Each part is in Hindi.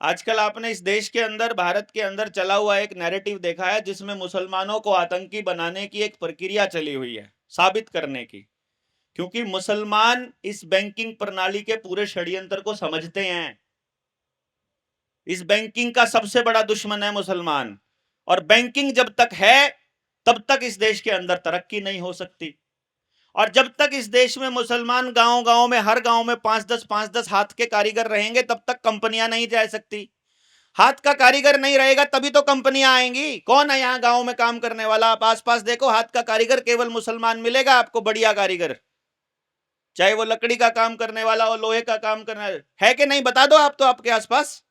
आजकल आपने इस देश के अंदर, भारत के अंदर चला हुआ एक नैरेटिव देखा है जिसमें मुसलमानों को आतंकी बनाने की एक प्रक्रिया चली हुई है, साबित करने की। क्योंकि मुसलमान इस बैंकिंग प्रणाली के पूरे षड्यंत्र को समझते हैं। इस बैंकिंग का सबसे बड़ा दुश्मन है मुसलमान, और बैंकिंग जब तक है तब तक इस देश के अंदर तरक्की नहीं हो सकती। और जब तक इस देश में मुसलमान गांव गांव में, हर गांव में 5-10 हाथ के कारीगर रहेंगे, तब तक कंपनियां नहीं जा सकती। हाथ का कारीगर नहीं रहेगा तभी तो कंपनियां आएंगी। कौन है यहां गांव में काम करने वाला? आप आसपास देखो, हाथ का कारीगर केवल मुसलमान मिलेगा आपको, बढ़िया कारीगर, चाहे वो लकड़ी का काम करने वाला हो, लोहे का काम करने वाला है कि नहीं, बता दो आप तो आपके आसपास।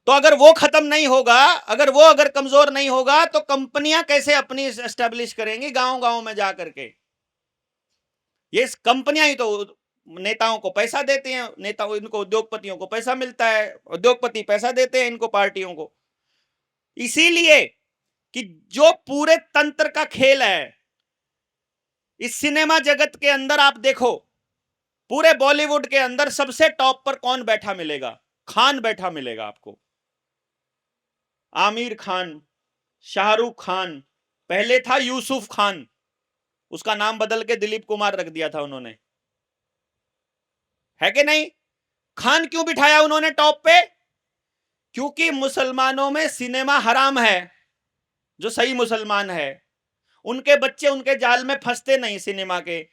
तो अगर वो खत्म नहीं होगा, अगर कमजोर नहीं होगा, तो कंपनियां कैसे अपनी एस्टेब्लिश करेंगी गांव गांव में जाकर के? ये कंपनियां ही तो नेताओं को पैसा देते हैं, नेताओं, इनको उद्योगपतियों को पैसा मिलता है, उद्योगपति पैसा देते हैं इनको, पार्टियों को। इसीलिए कि जो पूरे तंत्र का खेल है इस सिनेमा जगत के अंदर, आप देखो पूरे बॉलीवुड के अंदर सबसे टॉप पर कौन बैठा मिलेगा? खान बैठा मिलेगा आपको। आमिर खान, शाहरुख खान, पहले था यूसुफ खान, उसका नाम बदल के दिलीप कुमार रख दिया था उन्होंने, है कि नहीं? खान क्यों बिठाया उन्होंने टॉप पे? क्योंकि मुसलमानों में सिनेमा हराम है। जो सही मुसलमान है, उनके बच्चे उनके जाल में फंसते नहीं सिनेमा के,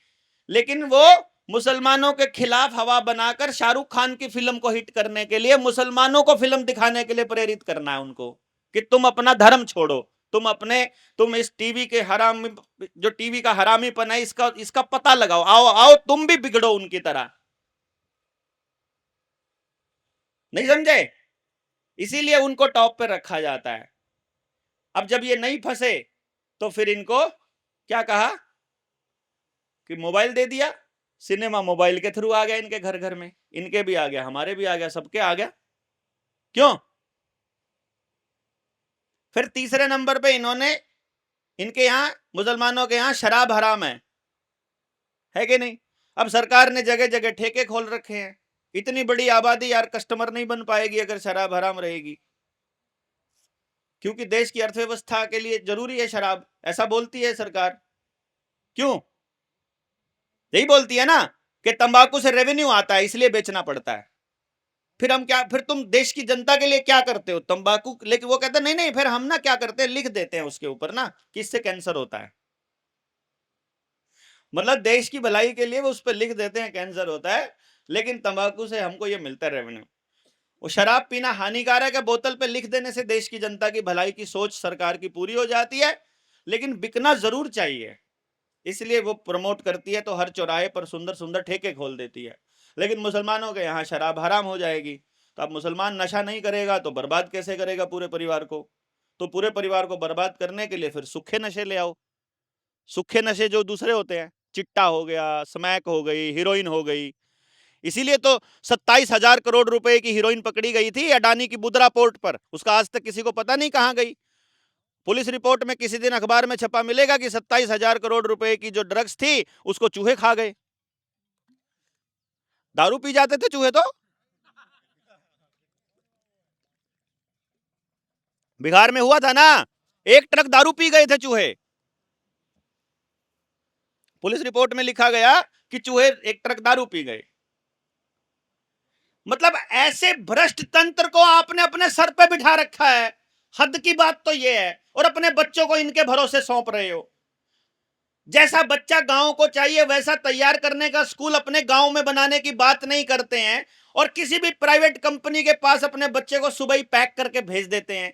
लेकिन वो मुसलमानों के खिलाफ हवा बनाकर शाहरुख खान की फिल्म को हिट करने के लिए, मुसलमानों को फिल्म दिखाने के लिए प्रेरित करना है उनको कि तुम अपना धर्म छोड़ो, तुम इस टीवी के हराम, जो टीवी का हरामीपन है, इसका पता लगाओ, आओ आओ तुम भी बिगड़ो उनकी तरह। नहीं समझे? इसीलिए उनको टॉप पे रखा जाता है। अब जब ये नहीं फंसे तो फिर इनको क्या कहा कि मोबाइल दे दिया, सिनेमा मोबाइल के थ्रू आ गया इनके घर घर में, इनके भी आ गया, हमारे भी आ गया, सबके आ गया। क्यों? फिर तीसरे नंबर पे इन्होंने, इनके यहां मुसलमानों के यहां शराब हराम है कि नहीं? अब सरकार ने जगह जगह ठेके खोल रखे हैं। इतनी बड़ी आबादी यार, कस्टमर नहीं बन पाएगी अगर शराब हराम रहेगी, क्योंकि देश की अर्थव्यवस्था के लिए जरूरी है शराब, ऐसा बोलती है सरकार। क्यों? यही बोलती है ना कि तंबाकू से रेवेन्यू आता है इसलिए बेचना पड़ता है। फिर हम क्या, फिर तुम देश की जनता के लिए क्या करते हो? तंबाकू, लेकिन वो कहते हैं नहीं नहीं, फिर हम ना क्या करते हैं, लिख देते हैं उसके ऊपर ना कि इससे कैंसर होता है। मतलब देश की भलाई के लिए वो उस पर लिख देते हैं कैंसर होता है, लेकिन तंबाकू से हमको ये मिलता है रेवेन्यू। वो शराब पीना हानिकारक है, बोतल पे लिख देने से देश की जनता की भलाई की सोच सरकार की पूरी हो जाती है, लेकिन बिकना जरूर चाहिए, इसलिए वो प्रमोट करती है, तो हर चौराहे पर सुंदर सुंदर ठेके खोल देती है। लेकिन मुसलमानों के यहाँ शराब हराम हो जाएगी, तो अब मुसलमान नशा नहीं करेगा तो बर्बाद कैसे करेगा पूरे परिवार को? तो पूरे परिवार को बर्बाद करने के लिए फिर सूखे नशे ले आओ। सूखे नशे जो दूसरे होते हैं, चिट्टा हो गया, स्मैक हो गई, हीरोइन हो गई। इसीलिए तो 27,000 करोड़ रुपए की हीरोइन पकड़ी गई थी अडानी की बुधरा पोर्ट पर, उसका आज तक किसी को पता नहीं कहां गई। पुलिस रिपोर्ट में किसी दिन अखबार में छपा मिलेगा कि 27,000 करोड़ रुपए की जो ड्रग्स थी उसको चूहे खा गए। दारू पी जाते थे चूहे तो। बिहार में हुआ था ना, 1 ट्रक दारू पी गए थे चूहे। पुलिस रिपोर्ट में लिखा गया कि चूहे 1 ट्रक दारू पी गए। मतलब ऐसे भ्रष्ट तंत्र को आपने अपने सर पे बिठा रखा है, हद की बात तो यह है, और अपने बच्चों को इनके भरोसे सौंप रहे हो। जैसा बच्चा गांव को चाहिए वैसा तैयार करने का स्कूल अपने गांव में बनाने की बात नहीं करते हैं, और किसी भी प्राइवेट कंपनी के पास अपने बच्चे को सुबह ही पैक करके भेज देते हैं